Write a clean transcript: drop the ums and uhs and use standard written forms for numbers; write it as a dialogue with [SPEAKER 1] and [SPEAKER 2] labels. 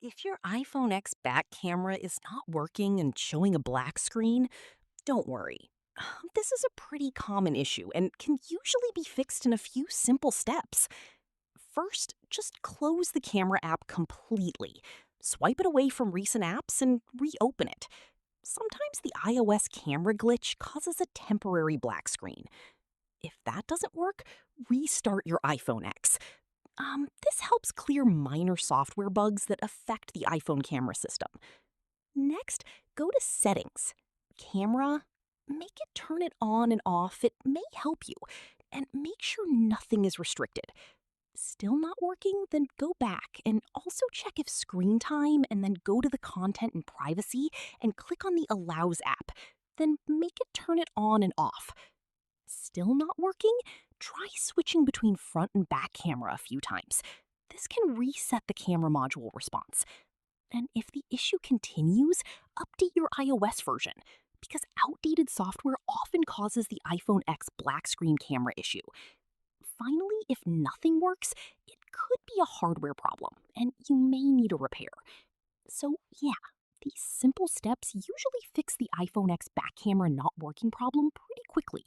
[SPEAKER 1] If your iPhone X back camera is not working and showing a black screen, don't worry. This is a pretty common issue and can usually be fixed in a few simple steps. First, just close the camera app completely. Swipe it away from recent apps and reopen it. Sometimes the iOS camera glitch causes a temporary black screen. If that doesn't work, restart your iPhone X. This helps clear minor software bugs that affect the iPhone camera system. Next, go to Settings. Camera, make it turn it on and off. It may help you. And make sure nothing is restricted. Still not working? Then go back and also check if screen time and then go to the Content and Privacy and click on the Allows app. Then make it turn it on and off. Still not working? Try switching between front and back camera a few times. This can reset the camera module response. And if the issue continues, update your iOS version, because outdated software often causes the iPhone X black screen camera issue. Finally, if nothing works, it could be a hardware problem, and you may need a repair. So, yeah, these simple steps usually fix the iPhone X back camera not working problem pretty quickly.